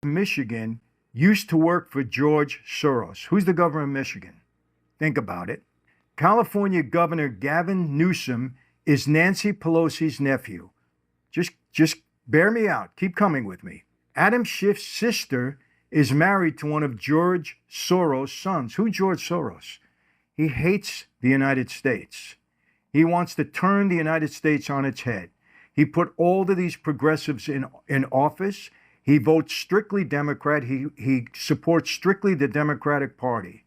Michigan used to work for George Soros. Who's the governor of Michigan? Think about it. California Governor Gavin Newsom is Nancy Pelosi's nephew. Just bear me out. Keep coming with me. Adam Schiff's sister is married to one of George Soros' sons. Who George Soros? He hates the United States. He wants to turn the United States on its head. He put all of these progressives in office. He votes strictly Democrat. He supports strictly the Democratic Party.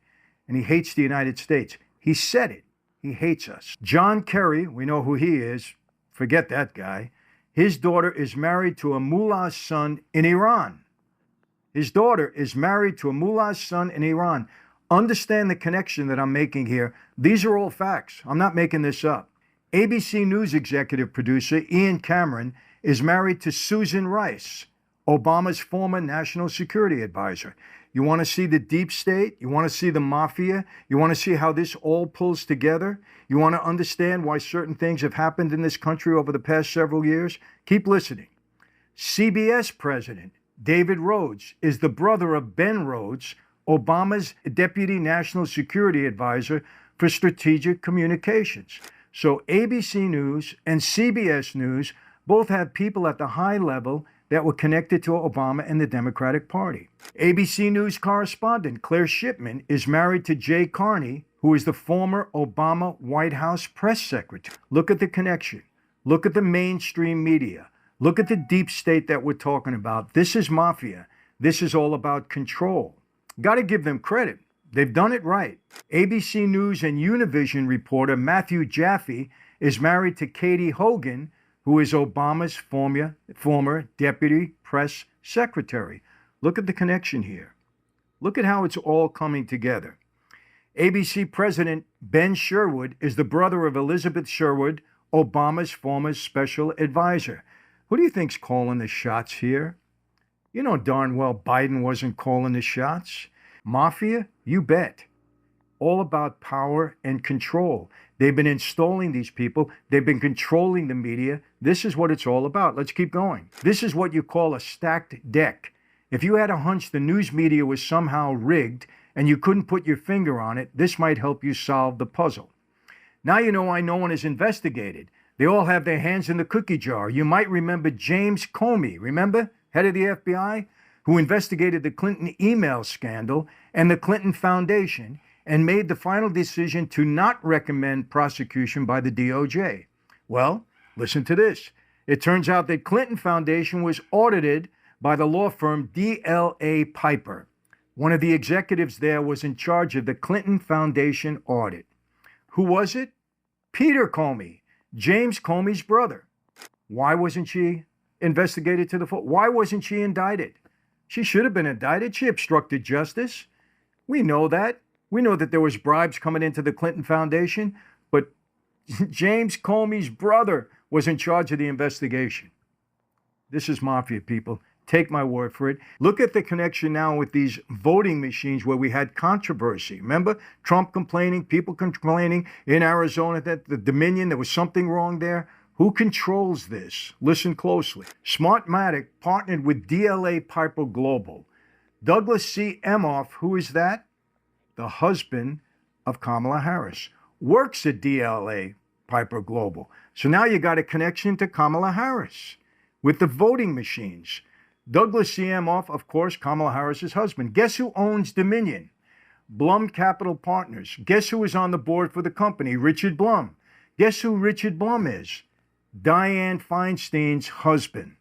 And he hates the United States. He said it. He hates us. John Kerry, we know who he is. Forget that guy. His daughter is married to a mullah's son in Iran. His daughter is married to a mullah's son in Iran. Understand the connection that I'm making here. These are all facts. I'm not making this up. ABC News executive producer Ian Cameron is married to Susan Rice, Obama's former national security advisor. You want to see the deep state? You want to see the mafia? You want to see how this all pulls together? You want to understand why certain things have happened in this country over the past several years? Keep listening. CBS president David Rhodes is the brother of Ben Rhodes, Obama's deputy national security advisor for strategic communications. So ABC News and CBS News both have people at the high level that were connected to Obama and the Democratic Party. ABC News correspondent Claire Shipman is married to Jay Carney, who is the former Obama White House press secretary. Look at the connection. Look at the mainstream media. Look at the deep state that we're talking about. This is mafia. This is all about control. Got to give them credit. They've done it right. ABC News and Univision reporter Matthew Jaffe is married to Katie Hogan, who is Obama's former deputy press secretary. Look at the connection here. Look at how it's all coming together. ABC President Ben Sherwood is the brother of Elizabeth Sherwood, Obama's former special advisor. Who do you think's calling the shots here? You know darn well Biden wasn't calling the shots. Mafia? You bet. All about power and control. They've been installing these people. They've been controlling the media. This is what it's all about. Let's keep going. This is what you call a stacked deck. If you had a hunch the news media was somehow rigged and you couldn't put your finger on it, this might help you solve the puzzle. Now you know why no one is investigated. They all have their hands in the cookie jar. You might remember James Comey, remember? Head of the FBI, who investigated the Clinton email scandal and the Clinton Foundation and made the final decision to not recommend prosecution by the DOJ. Well, listen to this. It turns out that Clinton Foundation was audited by the law firm DLA Piper. One of the executives there was in charge of the Clinton Foundation audit. Who was it? Peter Comey, James Comey's brother. Why wasn't she investigated to the full? Why wasn't she indicted? She should have been indicted. She obstructed justice. We know that. We know that there was bribes coming into the Clinton Foundation, but James Comey's brother was in charge of the investigation. This is mafia, people. Take my word for it. Look at the connection now with these voting machines where we had controversy. Remember Trump complaining, people complaining in Arizona that the Dominion, there was something wrong there. Who controls this? Listen closely. Smartmatic partnered with DLA Piper Global. Douglas C. Emhoff, who is that? The husband of Kamala Harris, works at DLA Piper Global. So now you got a connection to Kamala Harris with the voting machines. Douglas C. Emhoff, of course, Kamala Harris's husband. Guess who owns Dominion? Blum Capital Partners. Guess who is on the board for the company? Richard Blum. Guess who Richard Blum is? Dianne Feinstein's husband.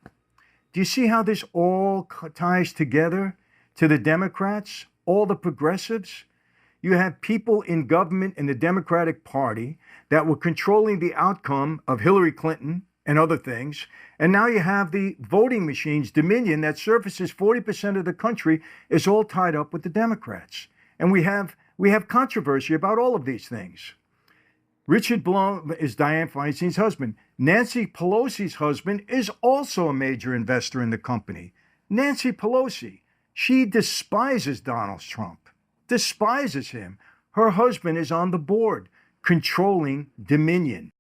Do you see how this all ties together to the Democrats, all the progressives? You have people in government in the Democratic Party that were controlling the outcome of Hillary Clinton and other things. And now you have the voting machines, Dominion, that surfaces 40% of the country is all tied up with the Democrats. And we have controversy about all of these things. Richard Blum is Dianne Feinstein's husband. Nancy Pelosi's husband is also a major investor in the company. Nancy Pelosi, she despises Donald Trump, despises him. Her husband is on the board, controlling Dominion.